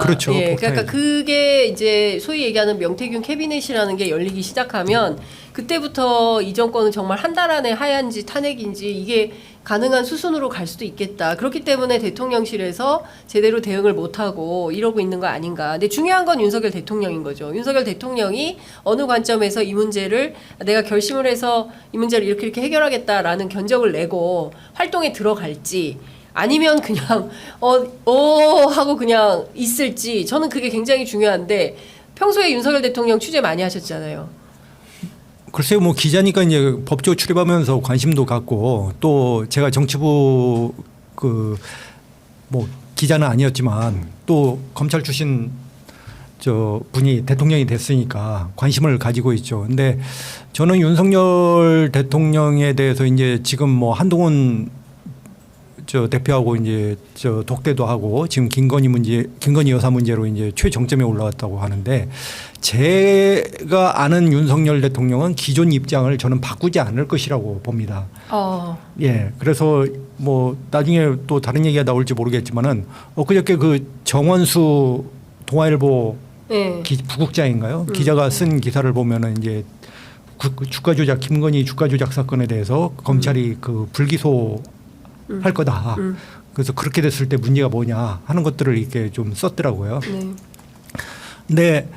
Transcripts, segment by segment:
그렇죠. 예, 폭탄이죠. 그러니까 그게 이제 소위 얘기하는 명태균 캐비넷이라는 게 열리기 시작하면 그때부터 이 정권은 정말 한 달 안에 하얀지 탄핵인지 이게 가능한 수순으로 갈 수도 있겠다. 그렇기 때문에 대통령실에서 제대로 대응을 못하고 이러고 있는 거 아닌가. 근데 중요한 건 윤석열 대통령인 거죠. 윤석열 대통령이 어느 관점에서 이 문제를 내가 결심을 해서 이 문제를 이렇게 해결하겠다라는 견적을 내고 활동에 들어갈지 아니면 그냥 하고 그냥 있을지 저는 그게 굉장히 중요한데 평소에 윤석열 대통령 취재 많이 하셨잖아요. 글쎄요, 뭐 기자니까 이제 법조 출입하면서 관심도 갖고 또 제가 정치부 뭐 기자는 아니었지만 또 검찰 출신 저 분이 대통령이 됐으니까 관심을 가지고 있죠. 근데 저는 윤석열 대통령에 대해서 이제 지금 뭐 한동훈 저 대표하고 이제 저 독대도 하고 지금 김건희 여사 문제로 이제 최정점에 올라왔다고 하는데 제가 아는 윤석열 대통령은 기존 입장을 저는 바꾸지 않을 것이라고 봅니다. 예, 그래서 뭐 나중에 또 다른 얘기가 나올지 모르겠지만은 엊그저께 그 정원수 동아일보 네. 부국장인가요? 기자가 쓴 기사를 보면은 이제 주가 조작 김건희 주가 조작 사건에 대해서 검찰이 그 불기소 할 거다. 그래서 그렇게 됐을 때 문제가 뭐냐 하는 것들을 이렇게 좀 썼더라고요. 네. 근데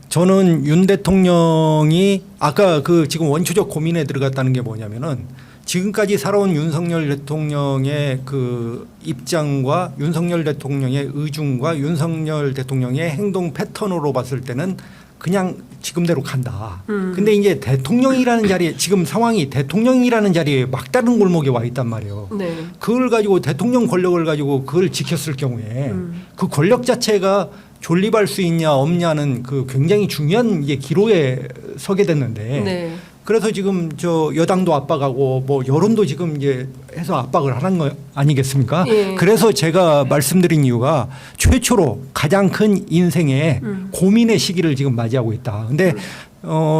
저는 윤 대통령이 아까 그 지금 원초적 고민에 들어갔다는 게 뭐냐면은 지금까지 살아온 윤석열 대통령의 그 입장과 윤석열 대통령의 의중과 윤석열 대통령의 행동 패턴으로 봤을 때는 그냥 지금대로 간다. 근데 이제 대통령이라는 자리에 지금 상황이 대통령이라는 자리에 막다른 골목에 와 있단 말이에요. 네. 그걸 가지고 대통령 권력을 가지고 그걸 지켰을 경우에 그 권력 자체가 존립할 수 있냐 없냐는 그 굉장히 중요한 이제 기로에 서게 됐는데 네. 그래서 지금 저 여당도 압박하고 뭐 여론도 지금 이제 해서 압박을 하는 거 아니겠습니까? 예. 그래서 제가 말씀드린 이유가 최초로 가장 큰 인생의 고민의 시기를 지금 맞이하고 있다. 근데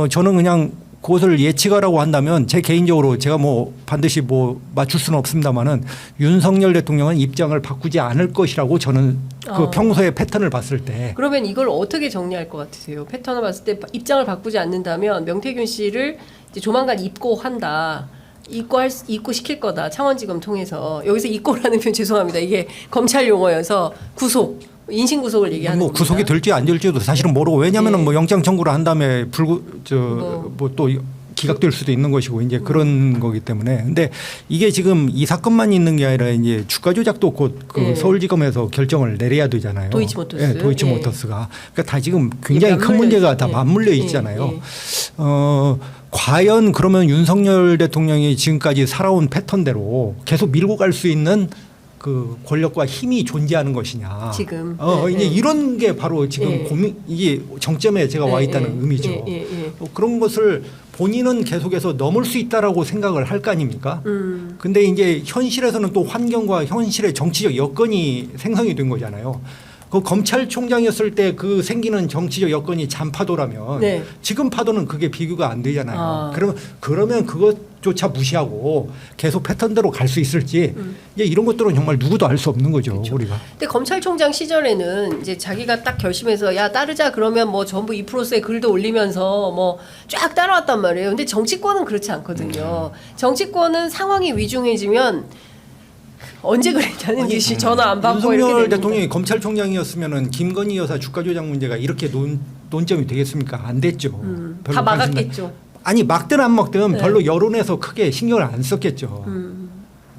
저는 그냥 그것을 예측하라고 한다면 제 개인적으로 제가 뭐 반드시 뭐 맞출 수는 없습니다만은 윤석열 대통령은 입장을 바꾸지 않을 것이라고 저는 그 평소의 패턴을 봤을 때. 그러면 이걸 어떻게 정리할 것 같으세요? 패턴을 봤을 때 입장을 바꾸지 않는다면 명태균 씨를 이제 조만간 입고한다. 입고 시킬 거다. 창원지검 통해서. 여기서 입고라는 표현 죄송합니다. 이게 검찰 용어여서 구속. 인신 구속을 얘기하는 뭐 겁니다. 구속이 될지 안 될지도 사실은 모르고 왜냐하면은 네. 뭐 영장 청구를 한 다음에 뭐 또 기각될 수도 있는 것이고 이제 그런 거기 때문에 근데 이게 지금 이 사건만 있는 게 아니라 이제 주가 조작도 곧 그 네. 서울지검에서 결정을 내려야 되잖아요. 도이치모터스. 예, 도이치모터스가 그러니까 다 지금 굉장히 큰 문제가 다 맞물려 있잖아요. 과연 그러면 윤석열 대통령이 지금까지 살아온 패턴대로 계속 밀고 갈 수 있는 그 권력과 힘이 존재하는 것이냐. 지금. 이제 이런 게 바로 지금 네. 고민 이게 정점에 제가 와 있다는 의미죠. 그런 것을 본인은 계속해서 넘을 수 있다라고 생각을 할 거 아닙니까? 근데 이제 현실에서는 또 환경과 현실의 정치적 여건이 생성이 된 거잖아요. 그 검찰총장이었을 때 그 생기는 정치적 여건이 잔파도라면 네. 지금 파도는 그게 비교가 안 되잖아요. 그러면 그것조차 무시하고 계속 패턴대로 갈 수 있을지 이제 이런 것들은 정말 누구도 알 수 없는 거죠. 그렇죠. 우리가. 근데 검찰총장 시절에는 이제 자기가 딱 결심해서 야 따르자 그러면 뭐 전부 2%의 글도 올리면서 뭐 쫙 따라왔단 말이에요. 근데 정치권은 그렇지 않거든요. 정치권은 상황이 위중해지면 언제 그랬냐는 듯이 전화 안 받고 이렇게 윤석열 됩니다. 대통령이 검찰총장이었으면은 김건희 여사 주가 조작 문제가 이렇게 논점이 되겠습니까? 안 됐죠. 별로 다 관심 막았겠죠. 아니 막든 안 막든 네. 별로 여론에서 크게 신경을 안 썼겠죠.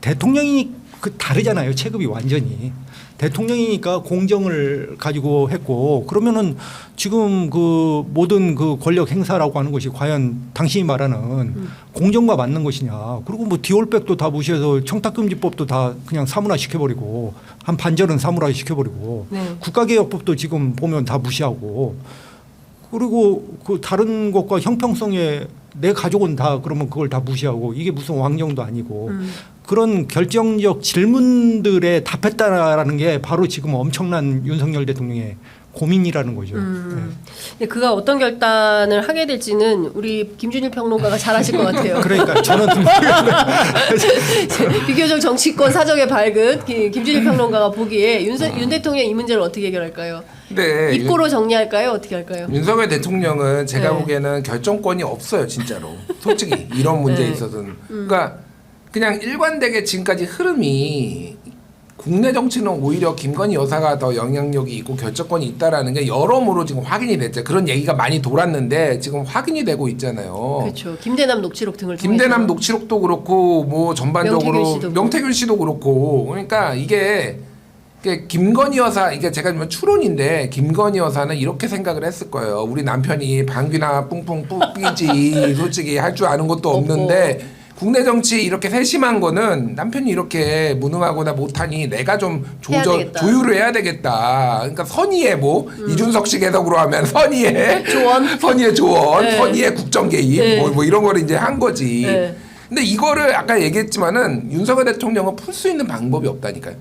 대통령이 다르잖아요. 체급이 완전히. 대통령이니까 공정을 가지고 했고 그러면은 지금 그 모든 그 권력 행사라고 하는 것이 과연 당신이 말하는 공정과 맞는 것이냐. 그리고 뭐 디올백도 다 무시해서 청탁금지법도 다 그냥 사문화 시켜버리고 한 반절은 사문화 시켜버리고 네. 국가개혁법도 지금 보면 다 무시하고 그리고 그 다른 것과 형평성에 내 가족은 다 그러면 그걸 다 무시하고 이게 무슨 왕정도 아니고 그런 결정적 질문들에 답했다라는 게 바로 지금 엄청난 윤석열 대통령의 고민이라는 거죠. 근데 그가 어떤 결단을 하게 될지는 우리 김준일 평론가가 잘 아실 것 같아요. 그러니까 저는 비교적 정치권 사정에 밝은 김준일 평론가가 보기에 윤 대통령 이 문제를 어떻게 해결할까요? 네, 입고로 정리할까요? 어떻게 할까요? 윤석열 대통령은 제가 네. 보기에는 결정권이 없어요, 진짜로. 솔직히 이런 문제에 네. 있어서는. 그러니까 그냥 일관되게 지금까지 흐름이 국내 정치는 오히려 김건희 여사가 더 영향력이 있고 결정권이 있다라는 게 여러모로 지금 확인이 됐죠. 그런 얘기가 많이 돌았는데 지금 확인이 되고 있잖아요. 그렇죠. 김대남 녹취록 등을 김대남 통해서. 녹취록도 그렇고 뭐 전반적으로 명태균 씨도 그렇고 그러니까 이게 김건희 여사 이게 제가 좀 추론인데 김건희 여사는 이렇게 생각을 했을 거예요. 우리 남편이 방귀나 뿡뿡 뿌끼지 솔직히 할 줄 아는 것도 없는데 국내 정치 이렇게 세심한 거는 남편이 이렇게 무능하거나 못하니 내가 좀 조율을 해야 되겠다. 그러니까 선의의 뭐 이준석식 해석으로 하면 선의의 조언, 선의의 조언, 네. 선의의 국정 개입 네. 뭐 이런 거를 이제 한 거지. 네. 근데 이거를 아까 얘기했지만은 윤석열 대통령은 풀 수 있는 방법이 없다니까요.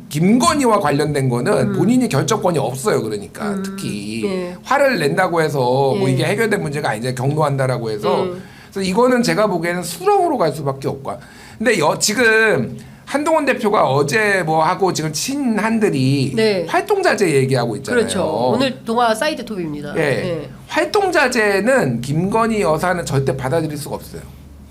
김건희와 관련된 거는 본인이 결정권이 없어요. 그러니까 특히 예. 화를 낸다고 해서 뭐 예. 이게 해결된 문제가 아니잖아요. 경로한다라고 해서 그래서 이거는 제가 보기에는 수렁으로 갈 수밖에 없고. 근데 지금 한동훈 대표가 어제 뭐 하고 지금 친한들이 네. 활동자재 얘기하고 있잖아요. 그렇죠. 오늘 동아 사이드 톱입니다. 예. 예. 활동자재는 김건희 여사는 절대 받아들일 수가 없어요.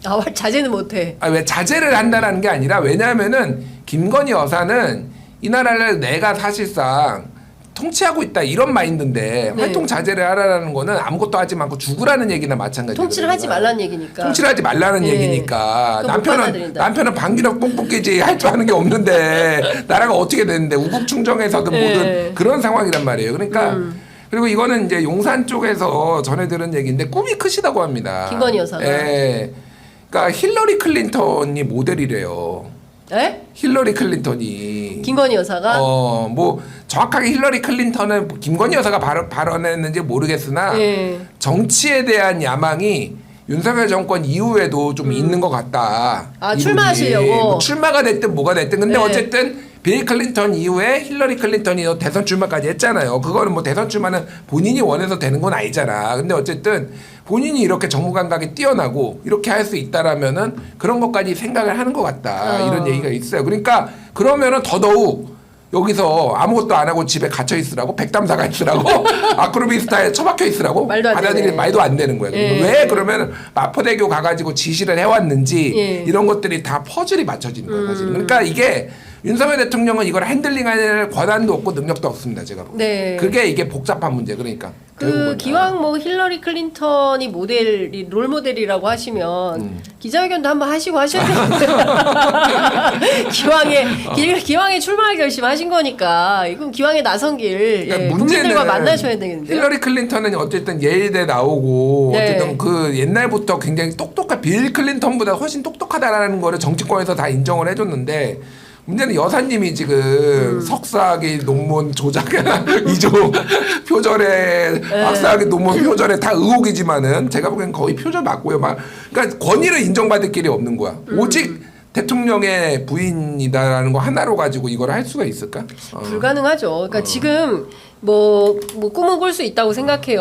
아, 자제는 못해. 왜 자제를 한다라는 게 아니라 왜냐하면은 김건희 여사는 이 나라를 내가 사실상 통치하고 있다 이런 마인드인데 네. 활동 자제를 하라는 거는 아무것도 하지 말고 죽으라는 얘기나 마찬가지예요. 통치를 하지 말라는 얘기니까. 통치를 하지 말라는 예. 얘기니까 그거 못 받아들인다. 남편은 방귀력 뽕뽕깨지 할 줄 아는 게 없는데 나라가 어떻게 되는데 우국충정에서든 예. 뭐든 그런 상황이란 말이에요. 그러니까 그리고 이거는 이제 용산 쪽에서 전해 들은 얘기인데 꿈이 크시다고 합니다. 김건희 여사가. 예. 그러니까 힐러리 클린턴이 모델이래요. 에? 힐러리 클린턴이 김건희 여사가? 뭐 정확하게 힐러리 클린턴은 김건희 여사가 발언했는지 모르겠으나 예. 정치에 대한 야망이 윤석열 정권 이후에도 좀 있는 것 같다. 아, 이분이. 출마하시려고? 뭐 출마가 됐든 뭐가 됐든 근데 네. 어쨌든 빌 클린턴 이후에 힐러리 클린턴이 대선 출마까지 했잖아요. 그거는 뭐 대선 출마는 본인이 원해서 되는 건 아니잖아. 근데 어쨌든 본인이 이렇게 정무 감각이 뛰어나고 이렇게 할 수 있다라면은 그런 것까지 생각을 하는 것 같다. 이런 얘기가 있어요. 그러니까 그러면은 더더욱 여기서 아무것도 안 하고 집에 갇혀 있으라고 백담사가 있으라고 아크로비스타에 처박혀 있으라고 말도 안 받아들일 되네. 말도 안 되는 거예요. 예. 왜 그러면 마포대교 가가지고 지시를 해왔는지 예. 이런 것들이 다 퍼즐이 맞춰지는 거예요. 사실. 그러니까 이게 윤석열 대통령은 이걸 핸들링할 권한도 없고 능력도 없습니다. 제가 보기엔. 네. 그게 이게 복잡한 문제 그러니까. 결국은. 기왕 뭐 힐러리 클린턴이 롤 모델이라고 하시면 기자회견도 한번 하시고 하셔야 되는데 기왕에 출마할 결심하신 거니까 이건 기왕에 나선 길 그러니까 국민들과 만나셔야 되겠는데요. 힐러리 클린턴은 어쨌든 예일대 나오고 네. 어쨌든 그 옛날부터 굉장히 똑똑한 빌 클린턴보다 훨씬 똑똑하다라는 거를 정치권에서 다 인정을 해줬는데 문제는 여사님이 지금 석사학위 논문 조작 이종 표절에 학사학위 논문 표절에 다 의혹이지만은 제가 보기엔 거의 표절 맞고요. 그러니까 권위를 인정받을 길이 없는 거야. 오직 대통령의 부인이다라는 거 하나로 가지고 이걸 할 수가 있을까? 불가능하죠. 그러니까 지금 뭐 꿈은 꿀 수 있다고 생각해요.